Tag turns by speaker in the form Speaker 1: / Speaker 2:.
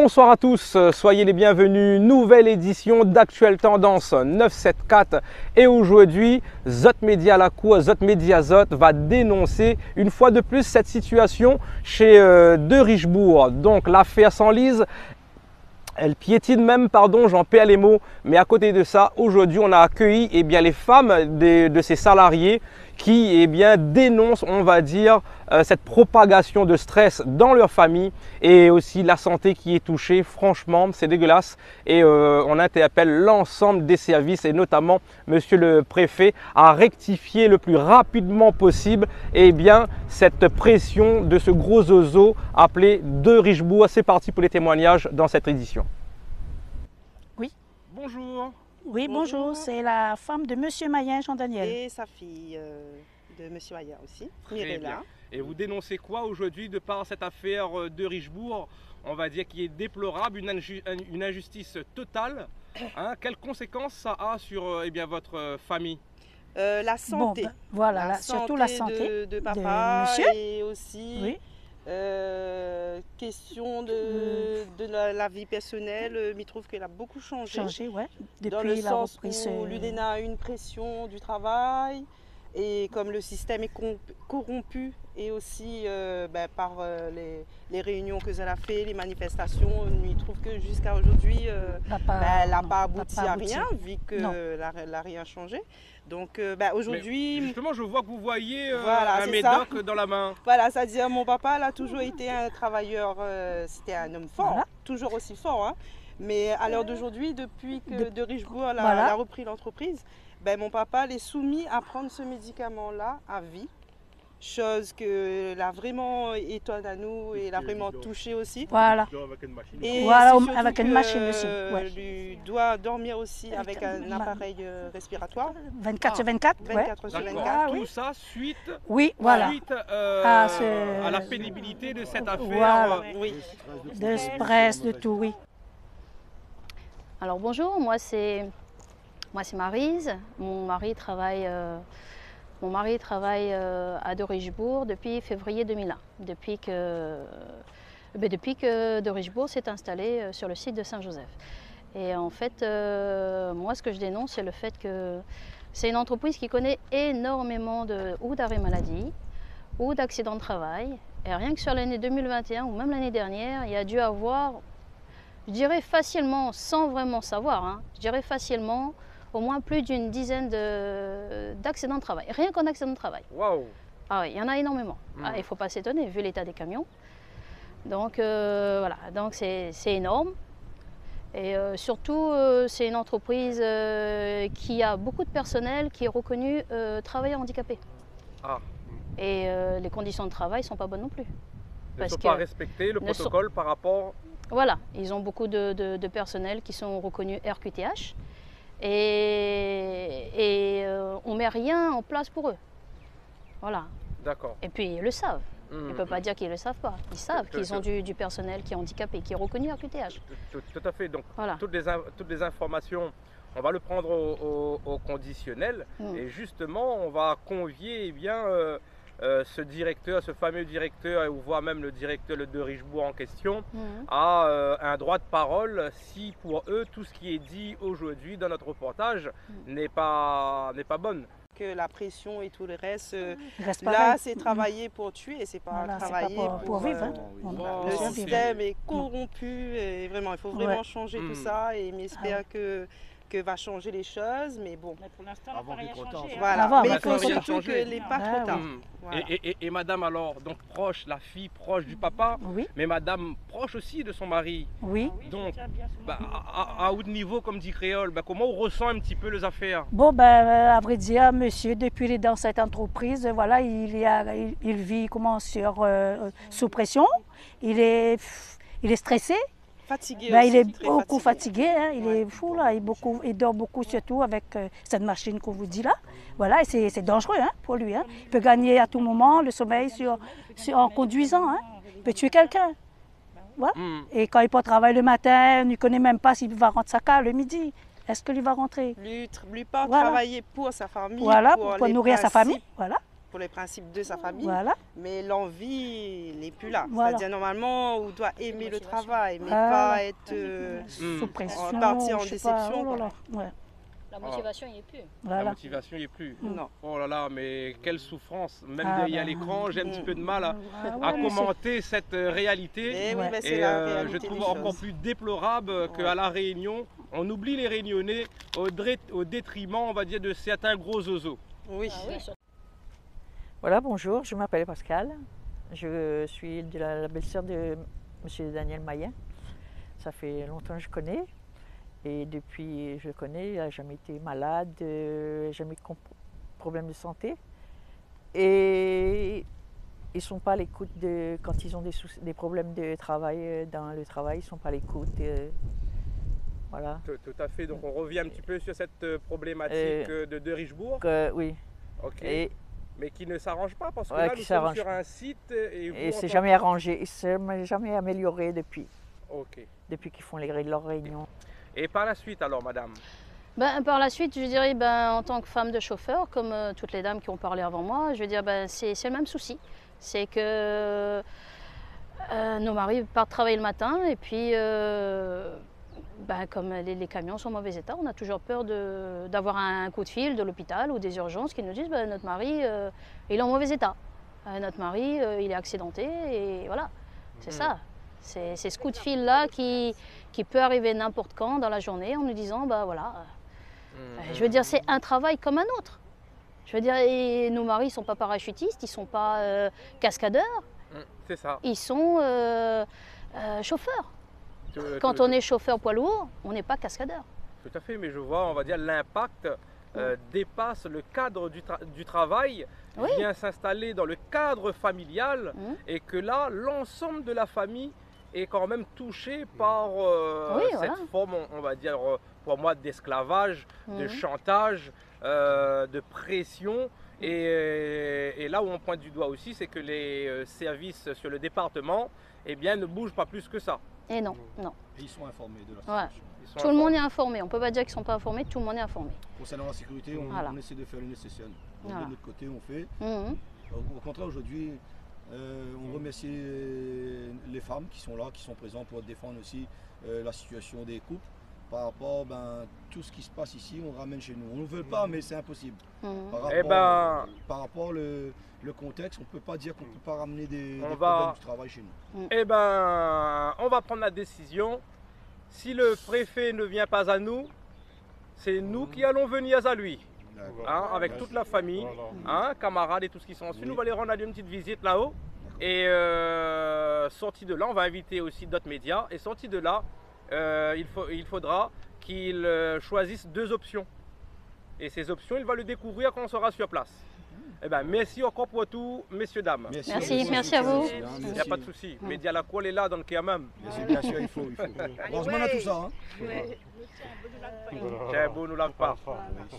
Speaker 1: Bonsoir à tous, soyez les bienvenus, nouvelle édition d'Actuelle Tendance 974 et aujourd'hui Zot Media Lacour, Zot Media Zot va dénoncer une fois de plus cette situation chez De Richebourg. Donc l'affaire s'enlise, elle piétine même, pardon, j'en perds les mots, mais à côté de ça, aujourd'hui on a accueilli les femmes de ces salariés qui dénoncent, on va dire, cette propagation de stress dans leur famille et aussi la santé qui est touchée. Franchement, c'est dégueulasse et on interpelle l'ensemble des services et notamment monsieur le préfet à rectifier le plus rapidement possible cette pression de ce gros oiseau appelé De Richebourg. C'est parti pour les témoignages dans cette édition.
Speaker 2: Oui.
Speaker 1: Bonjour.
Speaker 2: Oui, bonjour. C'est la femme de monsieur Mayen, Jean-Daniel.
Speaker 3: Et sa fille de monsieur Mayen aussi, Mirella.
Speaker 1: Et vous dénoncez quoi aujourd'hui de par cette affaire De Richebourg, on va dire qui est déplorable, une injustice totale, hein? Quelles conséquences ça a sur votre famille?
Speaker 3: La santé.
Speaker 2: Bon, voilà, surtout la santé
Speaker 3: de papa
Speaker 2: monsieur.
Speaker 3: Et aussi
Speaker 2: oui.
Speaker 3: question de la vie personnelle. Il trouve qu'elle a beaucoup changé.
Speaker 2: Ouais. Depuis
Speaker 3: dans le
Speaker 2: la
Speaker 3: sens
Speaker 2: reprise,
Speaker 3: où l'UDENA a une pression du travail et comme le système est corrompu et aussi par les réunions que elle a fait, les manifestations, il trouve que jusqu'à aujourd'hui elle n'a pas abouti à rien vu qu'elle n'a rien changé. Donc aujourd'hui...
Speaker 1: Justement, je vois que vous voyez
Speaker 3: voilà,
Speaker 1: un médoc dans la main.
Speaker 3: Voilà, c'est-à-dire mon papa elle a toujours été un travailleur, c'était un homme fort,
Speaker 2: voilà.
Speaker 3: Toujours aussi fort. Hein. Mais à l'heure d'aujourd'hui, depuis que De Richebourg a repris l'entreprise, mon papa est soumis à prendre ce médicament-là à vie. Chose que l'a vraiment étonne à nous et l'a vraiment touché aussi.
Speaker 2: Voilà.
Speaker 3: Et
Speaker 2: voilà, avec une machine aussi.
Speaker 3: Ouais. Lui doit dormir aussi avec un appareil respiratoire.
Speaker 2: 24 sur 24.
Speaker 3: 24 sur 24.
Speaker 1: Ah, tout ça suite, suite à la pénibilité de cette affaire.
Speaker 2: Voilà.
Speaker 3: Oui.
Speaker 2: De stress, de tout, oui.
Speaker 4: Alors bonjour, moi c'est Maryse. Mon mari travaille à De Richebourg depuis février 2001, depuis que De Richebourg s'est installé sur le site de Saint-Joseph. Et en fait, moi ce que je dénonce, c'est le fait que c'est une entreprise qui connaît énormément d'arrêts maladie ou d'accidents de travail. Et rien que sur l'année 2021 ou même l'année dernière, il y a dû avoir, je dirais facilement, sans vraiment savoir, hein, je dirais facilement, au moins plus d'une dizaine d'accidents de travail, rien qu'en accident de travail.
Speaker 1: Waouh!
Speaker 4: Ah oui, il y en a énormément. Il ne faut pas s'étonner vu l'état des camions. Donc voilà, donc c'est énorme. Et surtout, c'est une entreprise qui a beaucoup de personnel qui est reconnu travailleur handicapé. Ah. Et les conditions de travail ne sont pas bonnes non plus.
Speaker 1: Ils ne sont pas respectés, le protocole par rapport...
Speaker 4: Voilà, ils ont beaucoup de personnel qui sont reconnus RQTH. Et on ne met rien en place pour eux. Voilà.
Speaker 1: D'accord.
Speaker 4: Et puis ils le savent. Ils ne peuvent pas dire qu'ils ne le savent pas. Ils savent qu'ils ont du personnel qui est handicapé, qui est reconnu RQTH.
Speaker 1: Tout à fait. Donc
Speaker 4: voilà.
Speaker 1: toutes les informations, on va le prendre au conditionnel. Et justement, on va convier ce directeur, ce fameux directeur, ou voire même le directeur De Richebourg en question, a un droit de parole si pour eux tout ce qui est dit aujourd'hui dans notre reportage n'est pas bonne.
Speaker 3: Que la pression et tout le reste, là c'est travailler pour tuer, c'est pas travailler
Speaker 2: pour vivre. Hein.
Speaker 3: Le système est corrompu et vraiment il faut vraiment changer tout ça et j'espère que va changer les choses, mais bon. Mais pour l'instant, on n'a rien changé. Voilà. Mais il faut surtout que les pas trop tard.
Speaker 1: Voilà. Et madame alors, donc proche, la fille proche du papa, mais madame proche aussi de son mari.
Speaker 2: Oui.
Speaker 1: Donc, à haut niveau, comme dit Créole, comment on ressent un petit peu les affaires?
Speaker 2: Bon, à vrai dire, monsieur, depuis qu'il est dans cette entreprise, voilà, il vit sous pression, il est stressé.
Speaker 3: Fatigué
Speaker 2: il est beaucoup fatigué, hein, il est fou là, il dort beaucoup surtout avec cette machine qu'on vous dit là. Voilà, et c'est dangereux hein, pour lui. Hein. Il peut gagner à tout moment le sommeil en conduisant, hein. Il peut tuer quelqu'un. Voilà. Et quand il part travailler le matin, on ne connaît même pas s'il va rentrer sa case le midi. Est-ce qu'il va rentrer?
Speaker 3: Lui part travailler pour sa famille,
Speaker 2: pour nourrir sa famille. Voilà.
Speaker 3: pour les principes de sa famille,
Speaker 2: Voilà.
Speaker 3: mais l'envie n'est plus là.
Speaker 2: Voilà.
Speaker 3: C'est-à-dire normalement, on doit aimer le travail, mais
Speaker 2: Voilà.
Speaker 3: pas être
Speaker 2: Sous pression,
Speaker 3: parti en
Speaker 2: je sais pas,
Speaker 3: déception.
Speaker 2: oh là là, ouais,
Speaker 4: La motivation, il n'y est plus.
Speaker 1: La
Speaker 2: voilà.
Speaker 1: motivation n'y est plus.
Speaker 3: Non.
Speaker 1: Oh là là, mais quelle souffrance. Même
Speaker 2: Ah
Speaker 1: derrière
Speaker 2: ben,
Speaker 1: l'écran, j'ai un petit peu de mal
Speaker 2: Ah
Speaker 1: à
Speaker 2: ouais, mais
Speaker 1: commenter cette réalité.
Speaker 3: Eh oui,
Speaker 2: Ouais.
Speaker 3: mais c'est
Speaker 1: Et
Speaker 3: la réalité
Speaker 1: je
Speaker 3: des
Speaker 1: trouve
Speaker 3: choses.
Speaker 1: encore plus déplorable qu'à La Réunion, on oublie les Réunionnais au détriment, on va dire, de certains gros oiseaux.
Speaker 3: Oui.
Speaker 4: Ah oui,
Speaker 5: Voilà, bonjour, je m'appelle Pascal. Je suis de la belle-sœur de M. Daniel Mayen. Ça fait longtemps que je connais. Et depuis que je le connais, il n'a jamais été malade, jamais de problème de santé. Et ils ne sont pas à l'écoute quand ils ont des problèmes de travail, dans le travail, ils ne sont pas à l'écoute. Voilà.
Speaker 1: Tout à fait. Donc on revient un petit peu sur cette problématique de Richebourg.
Speaker 5: Oui.
Speaker 1: Ok.
Speaker 5: Et
Speaker 1: Mais qui ne s'arrange pas parce que
Speaker 5: Ouais,
Speaker 1: là
Speaker 5: qui
Speaker 1: nous sommes
Speaker 5: s'arrange
Speaker 1: sur un site et
Speaker 5: il
Speaker 1: vous,
Speaker 5: ne
Speaker 1: en
Speaker 5: s'est
Speaker 1: tant-
Speaker 5: jamais arrangé, il ne s'est jamais amélioré depuis
Speaker 1: Ok.
Speaker 5: qu'ils font leurs réunions.
Speaker 1: Et par la suite alors, madame?
Speaker 4: Ben, par la suite, je dirais, ben, en tant que femme de chauffeur, comme toutes les dames qui ont parlé avant moi, je veux dire, ben, c'est le même souci. C'est que nos maris partent travailler le matin et puis, ben, comme les camions sont en mauvais état, on a toujours peur d'avoir un coup de fil de l'hôpital ou des urgences qui nous disent ben, notre mari, il est en mauvais état. Notre mari, il est accidenté et voilà, c'est ça. C'est ce coup de fil-là qui peut arriver n'importe quand dans la journée en nous disant, bah voilà, je veux dire, c'est un travail comme un autre. Je veux dire, et nos maris ne sont pas parachutistes, ils ne sont pas cascadeurs,
Speaker 1: C'est ça.
Speaker 4: ils sont chauffeurs. Quand on est chauffeur poids lourd, on n'est pas cascadeur.
Speaker 1: Tout à fait, mais je vois, on va dire, l'impact dépasse le cadre du travail,
Speaker 4: Oui.
Speaker 1: vient s'installer dans le cadre familial et que là, l'ensemble de la famille est quand même touché par
Speaker 4: Oui,
Speaker 1: cette
Speaker 4: voilà.
Speaker 1: forme, on va dire, pour moi, d'esclavage, de chantage, de pression. Et là où on pointe du doigt aussi, c'est que les services sur le département eh bien, ne bougent pas plus que ça.
Speaker 4: Et non, non.
Speaker 6: Et ils sont informés de la
Speaker 4: Ouais.
Speaker 6: situation.
Speaker 1: Ils sont
Speaker 4: Tout le monde
Speaker 1: informés.
Speaker 4: est informé. On ne peut pas dire qu'ils ne sont pas informés, tout le monde est informé.
Speaker 6: Concernant la sécurité,
Speaker 4: Voilà.
Speaker 6: on essaie de faire le nécessaire. Donc,
Speaker 4: Voilà.
Speaker 6: de notre côté, on fait.
Speaker 4: Mhm.
Speaker 6: Au contraire, aujourd'hui, on remercie les femmes qui sont là, qui sont présentes pour défendre aussi la situation des couples. Par rapport à tout ce qui se passe ici, on ramène chez nous. On ne veut pas, mais c'est impossible.
Speaker 4: Mhm.
Speaker 6: Par rapport le contexte, on ne peut pas dire qu'on ne peut pas ramener des
Speaker 1: On
Speaker 6: problèmes
Speaker 1: va-
Speaker 6: du travail chez nous.
Speaker 1: Eh ben, on va prendre la décision. Si le préfet ne vient pas à nous, c'est nous qui allons venir à lui. Hein, avec toute la famille, hein, camarades et tout ce qui sont ensuite. Nous allons rendre une petite visite là-haut. Et sorti de là, on va inviter aussi d'autres médias. Et sorti de là, il faudra qu'il choisisse 2 options. Et ces options, il va le découvrir quand on sera sur place. Eh ben, merci encore pour tout, messieurs, dames.
Speaker 4: Merci à vous.
Speaker 1: Il n'y a pas de souci. Média la colle est là, donc il y a même.
Speaker 6: Bien sûr, il faut. Heureusement, on a tout ça. Hein.
Speaker 1: Tiens, bon, nous l'a pas.
Speaker 6: Oui.